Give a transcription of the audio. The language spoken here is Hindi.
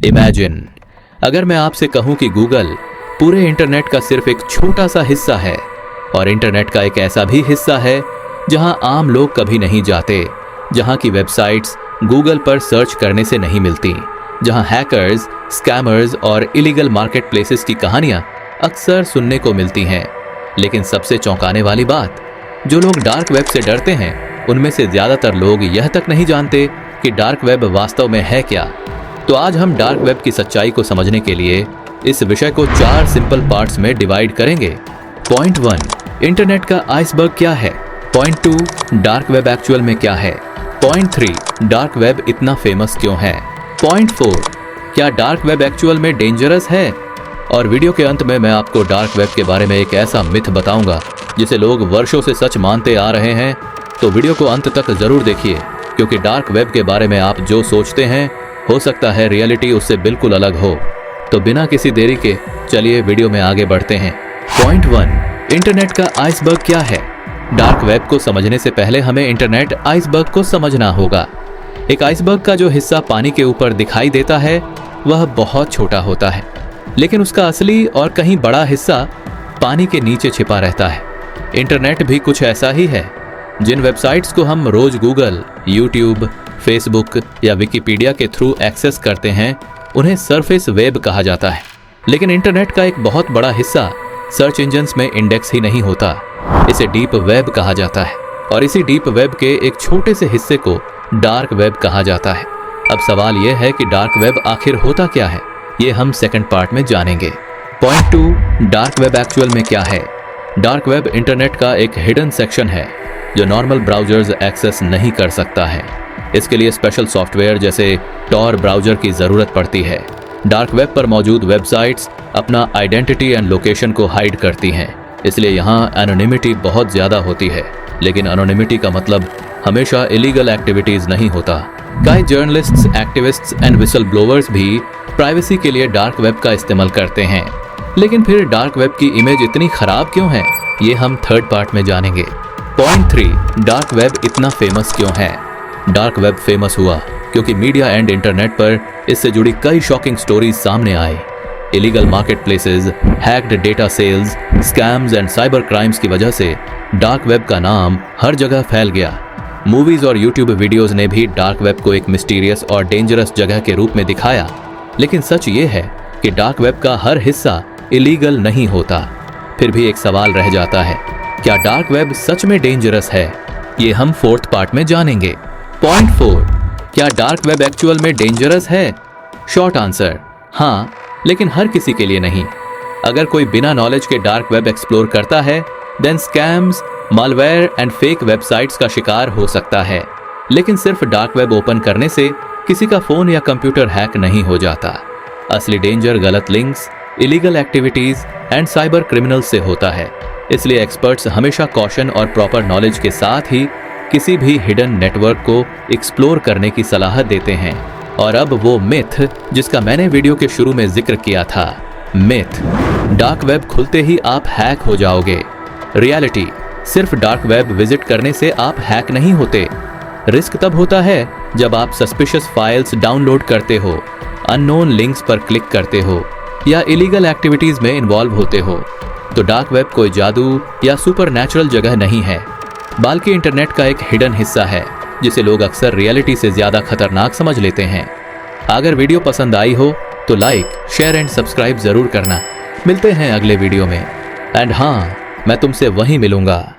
इमेजिन अगर मैं आपसे कहूं कि गूगल पूरे इंटरनेट का सिर्फ एक छोटा सा हिस्सा है और इंटरनेट का एक ऐसा भी हिस्सा है जहां आम लोग कभी नहीं जाते, जहां की वेबसाइट्स गूगल पर सर्च करने से नहीं मिलती, जहां हैकर्स, स्कैमर्स और इलीगल मार्केट प्लेसेस की कहानियां अक्सर सुनने को मिलती हैं। लेकिन सबसे चौंकाने वाली बात, जो लोग डार्क वेब से डरते हैं उनमें से ज्यादातर लोग यह तक नहीं जानते कि डार्क वेब वास्तव में है क्या। तो आज हम डार्क वेब की सच्चाई को समझने के लिए इस विषय को 4 सिंपल पार्ट्स में डिवाइड करेंगे। पॉइंट 1, इंटरनेट का आइसबर्ग क्या है। पॉइंट 2, डार्क वेब एक्चुअल में क्या है। पॉइंट 3, डार्क वेब इतना फेमस क्यों है। पॉइंट 4, क्या डार्क वेब एक्चुअल में डेंजरस है। और वीडियो के अंत में मैं आपको डार्क वेब के बारे में एक ऐसा मिथ बताऊंगा जिसे लोग वर्षों से सच मानते आ रहे हैं। तो वीडियो को अंत तक जरूर देखिए, क्योंकि डार्क वेब के बारे में आप जो सोचते हैं हो सकता है रियलिटी उससे बिल्कुल अलग हो। तो बिना किसी देरी के चलिए वीडियो में आगे बढ़ते हैं। पॉइंट 1, इंटरनेट का आइसबर्ग क्या है। डार्क वेब को समझने से पहले हमें इंटरनेट आइसबर्ग को समझना होगा। एक आइसबर्ग का जो हिस्सा पानी के ऊपर दिखाई देता है वह बहुत छोटा होता है, लेकिन उसका असली और कहीं बड़ा हिस्सा पानी के नीचे छिपा रहता है। इंटरनेट भी कुछ ऐसा ही है। जिन वेबसाइट्स को हम रोज गूगल, यूट्यूब, फेसबुक या विकिपीडिया के थ्रू एक्सेस करते हैं उन्हें सरफेस वेब कहा जाता है। लेकिन इंटरनेट का एक बहुत बड़ा हिस्सा सर्च इंजन्स में इंडेक्स ही नहीं होता, इसे डीप वेब कहा जाता है। और इसी डीप वेब के एक छोटे से हिस्से को डार्क वेब कहा जाता है। अब सवाल यह है कि डार्क वेब आखिर होता क्या है, ये हम सेकंड पार्ट में जानेंगे। पॉइंट 2, डार्क वेब एक्चुअल में क्या है। डार्क वेब इंटरनेट का एक हिडन सेक्शन है जो नॉर्मल ब्राउजर्स एक्सेस नहीं कर सकता है। इसके लिए स्पेशल सॉफ्टवेयर जैसे टॉर ब्राउजर की जरूरत पड़ती है। डार्क वेब पर मौजूद वेबसाइट्स अपना आइडेंटिटी एंड लोकेशन को हाइड करती हैं, इसलिए यहाँ एनोनिमिटी बहुत ज्यादा होती है। लेकिन एनोनिमिटी का मतलब हमेशा इलीगल एक्टिविटीज नहीं होता। कई journalists, activists and whistle blowers भी प्राइवेसी के लिए डार्क वेब का इस्तेमाल करते हैं। लेकिन फिर डार्क वेब की इमेज इतनी खराब क्यों है, ये हम थर्ड पार्ट में जानेंगे। पॉइंट 3, डार्क वेब इतना फेमस क्यों है। डार्क वेब फेमस हुआ क्योंकि मीडिया एंड इंटरनेट पर इससे जुड़ी कई शॉकिंग स्टोरीज सामने आए। Illegal market places, hacked data sales, scams and cyber crimes की वजह से डार्क वेब का नाम हर जगह फैल गया। मूवीज और यूट्यूब वीडियोस ने भी डार्क वेब को एक मिस्टीरियस और डेंजरस जगह के रूप में दिखाया। लेकिन सच ये है कि डार्क वेब का हर हिस्सा इलीगल नहीं होता। फिर भी एक सवाल रह जाता है, क्या डार्क वेब सच में डेंजरस है। ये हम फोर्थ पार्ट में जानेंगे। पॉइंट 4, क्या डार्क वेब एक्चुअल में डेंजरस है। शॉर्ट आंसर, हाँ, लेकिन हर किसी के लिए नहीं। अगर कोई बिना नॉलेज के डार्क वेब एक्सप्लोर करता है then scams, malware and fake websites का शिकार हो सकता है। लेकिन सिर्फ डार्क वेब ओपन करने से किसी का फोन या कंप्यूटर हैक नहीं हो जाता। असली डेंजर गलत links, illegal activities and cyber criminals से होता है। इसलिए एक्सपर्ट्स हमेशा कॉशन और प्रॉपर नॉलेज के साथ ही किसी भी हिडन नेटवर्क को एक्सप्लोर करने की सलाह देते हैं। और अब वो मिथ जिसका मैंने वीडियो के शुरू में जिक्र किया था। मिथ, डार्क वेब खुलते ही आप हैक हो जाओगे। रियलिटी, सिर्फ डार्क वेब विजिट करने से आप हैक नहीं होते। रिस्क तब होता है जब आप सस्पिशियस फाइल्स डाउनलोड करते हो, अननोन लिंक्स पर क्लिक करते हो या इलीगल एक्टिविटीज में इन्वॉल्व होते हो। तो डार्क वेब कोई जादू या सुपरनैचुरल जगह नहीं है, बल्कि इंटरनेट का एक हिडन हिस्सा है जिसे लोग अक्सर रियलिटी से ज्यादा खतरनाक समझ लेते हैं। अगर वीडियो पसंद आई हो तो लाइक, शेयर एंड सब्सक्राइब जरूर करना। मिलते हैं अगले वीडियो में। एंड हाँ, मैं तुमसे वहीं मिलूंगा।